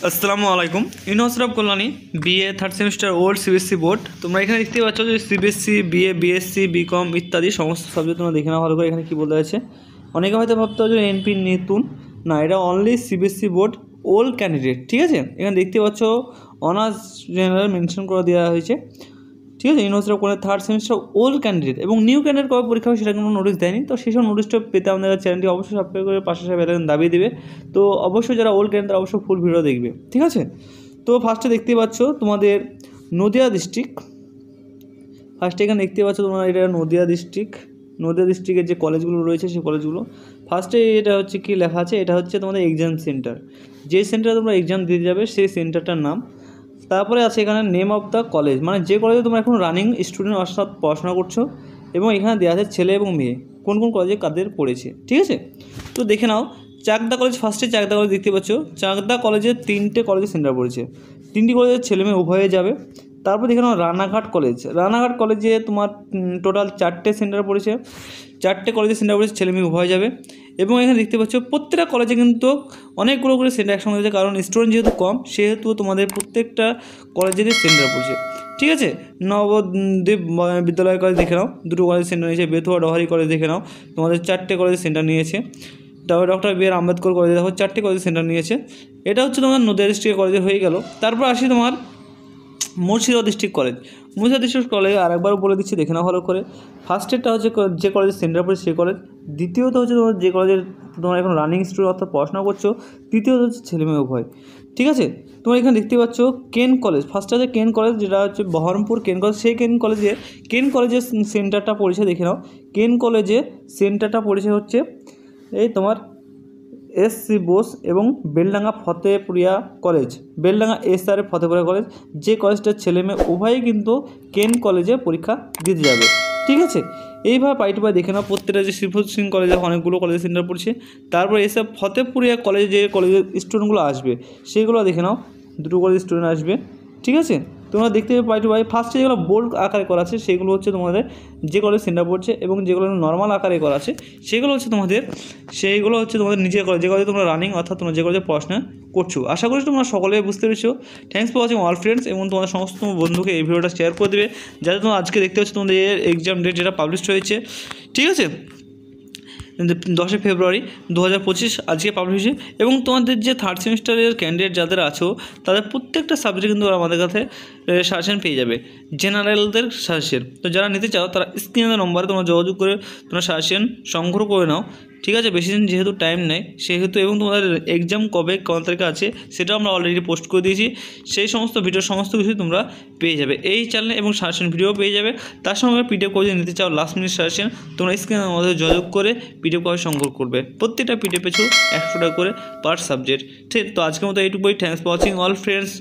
আসসালামু আলাইকুম। University of Kalyani BA third semester old CBSE board. তোমরা এখানে দেখতে পাচ্ছ যে সিবিএসসি, বিএ, বিএসসি, বিকম ইত্যাদি সমস্ত সাবজেক্ট তোমরা দেখে নাও ভালো করে। এখানে কী বলতে আছে, অনেকে হয়তো ভাবতে হবে যে এনপি নতুন, না, এটা only CBSE board old candidate. ঠিক আছে, এখানে দেখতে পাচ্ছ অনার্স জেনারেল মেনশন করে দেওয়া হয়েছে। ঠিক আছে, university of Kalyani third semester old candidate এবং নিউ ক্যান্ডিডেট কবে পরীক্ষা হবে সেটা কোনো নোটিশ দেয়নি। তো সেই সব নোটিশটা পেতে আমাদের চ্যানেলটি অবশ্যই সাবস্ক্রাইব করে পাশে দাবি দেবে। তো অবশ্যই যারা ওল্ড ক্যান্ডিডেট তারা অবশ্যই ফুল ভিডিও দেখবে। ঠিক আছে, তো ফার্স্টে দেখতে পাচ্ছ তোমাদের নদিয়া ডিস্ট্রিক্ট। ফার্স্টে এখানে দেখতে পাচ্ছ তোমরা এটা নদিয়া ডিস্ট্রিক্টের যে কলেজগুলো রয়েছে সেই কলেজগুলো। ফার্স্টে এটা হচ্ছে কি লেখা আছে, এটা হচ্ছে তোমাদের এক্সাম সেন্টার, যে সেন্টারে তোমরা এক্সাম দিতে যাবে সেই সেন্টারটার নাম। তারপরে আছে এখানে নেম অফ দ্য কলেজ, মানে যে কলেজে তোমরা এখন রানিং স্টুডেন্ট অর্থাৎ পড়াশোনা করছো, এবং এখানে দেওয়া আছে ছেলে এবং মেয়ে কোন কোন কলেজে কাদের পড়েছে। ঠিক আছে, তো দেখে নাও চাকদা কলেজ। ফার্স্টে চাকদা কলেজ দেখতে পাচ্ছ, চাকদা কলেজে 3টে কলেজে সেন্টার পড়েছে, 3টি কলেজের ছেলে মেয়ে উভয়ে যাবে। তারপর দেখে নাও রানাঘাট কলেজে তোমার টোটাল 4টে সেন্টার পড়েছে, 4টে কলেজে সেন্টার পড়েছে, ছেলে মেয়ে উভয় যাবে। এবং এখানে দেখতে পাচ্ছ প্রত্যেকটা কলেজে কিন্তু অনেকগুলো করে সেন্টার একসঙ্গে হয়েছে, কারণ স্টুডেন্ট যেহেতু কম সেহেতু তোমাদের প্রত্যেকটা কলেজেরই সেন্টার পড়ছে। ঠিক আছে, নবদ্বীপ বিদ্যালয় কলেজ দেখে নাও, 2টো কলেজ সেন্টার নিয়েছে। বেথুয়া ডহারি কলেজ দেখে নাও, তোমাদের 4টে কলেজের সেন্টার নিয়েছে। তারপর ডক্টর বি.আর. আম্বেদকর কলেজে দেখো 4টে কলেজের সেন্টার নিয়েছে। এটা হচ্ছে তোমার নদিয়া ডিস্ট্রিক্টের কলেজে হয়ে গেল। তারপর আসি তোমার মুর্শিদাবাদ ডিস্ট্রিক্ট কলেজ। আরেকবার বলে দিচ্ছি, দেখে নাও ভালো করে। ফার্স্টেরটা হচ্ছে যে কলেজের সেন্টার পড়েছে সেই কলেজ। দ্বিতীয়ত হচ্ছে তোমার যে কলেজের তোমরা এখন রানিং স্টুডেন্ট অর্থাৎ পড়াশোনা করছো। তৃতীয়ত হচ্ছে ছেলেমেয়ে উভয়। ঠিক আছে, তোমরা এখানে দেখতে পাচ্ছ কেন কলেজ। ফার্স্টে আছে কেন কলেজ, যেটা হচ্ছে বহরমপুর কেন কলেজ। সেই কেন কলেজের সেন্টারটা পড়েছে, দেখে নাও। কেন কলেজে সেন্টারটা পড়েছে হচ্ছে এই তোমার এস.সি. বোস এবং Beldanga Fatepuria college, Beldanga SR. Fatepuria college. যে কলেজটার ছেলে মেয়ে উভয়ই কিন্তু কেন কলেজে পরীক্ষা দিতে যাবে। ঠিক আছে, এইভাবে পাই টু পাই দেখে নাও। প্রত্যেকটা যে শ্রীপুর সিং কলেজে অনেকগুলো কলেজ সেন্টার পড়ছে। তারপর এসে ফতেপুরিয়া কলেজে যে কলেজের স্টুডেন্টগুলো আসবে সেগুলো দেখে নাও, 2টো কলেজের স্টুডেন্ট আসবে। ঠিক আছে, তোমরা দেখতে পাবে পাই টু পাই। ফার্স্টে যেগুলো বোল্ড আকারে করা আছে সেগুলো হচ্ছে তোমাদের যে কলেজ সেন্টার পড়ছে, এবং যেগুলো নর্মাল আকারে করা আছে সেইগুলো হচ্ছে তোমাদের নিজের কলেজ, যে কলেজে তোমরা রানিং অর্থাৎ তোমরা যে কলেজে পড়াশোনা করছো। আশা করি তোমরা সকলে বুঝতে পেরেছো। Thanks for watching all friends, এবং তোমাদের সমস্ত বন্ধুকে এই ভিডিওটা শেয়ার করে দেবে, যাতে তোমরা আজকে দেখতে পাচ্ছ তোমাদের এক্সাম ডেট যেটা পাবলিশ হয়েছে। ঠিক আছে, 10 ফেব্রুয়ারি 2025 আজকে পাবলিশ হয়েছে। এবং তোমাদের যে থার্ড সেমিস্টারের ক্যান্ডিডেট যাদের আছো তাদের প্রত্যেকটা সাবজেক্ট কিন্তু আমাদের কাছে সাজেশন পেয়ে যাবে, জেনারেলদের সাজেশন। তো যারা নিতে চাও তারা স্ক্রিনের নম্বরে তোমরা যোগাযোগ করে তোমরা সাজেশন সংগ্রহ করে নাও। ঠিক আছে, বেশি দিন যেহেতু টাইম নেই সেহেতু, এবং তোমাদের এক্সাম কবে কোন তারিখে আছে সেটাও আমরা অলরেডি পোস্ট করে দিয়েছি। সেই সমস্ত ভিডিও সমস্ত কিছু তোমরা পেয়ে যাবে এই চ্যানেলে, এবং সাজেশন ভিডিও পেয়ে যাবে। তার সঙ্গে পিডিএফ কপি নিতে চাও লাস্ট মিনিট সাজেশন, তোমরা স্ক্রিনের মধ্যে যোগাযোগ করে পিডিএফ কপি সংগ্রহ করবে। প্রত্যেকটা পিডিএফ পিছু 100 টাকা করে পার সাবজেক্ট। ঠিক, তো আজকের মতো এইটুকুই। Thanks for watching all friends.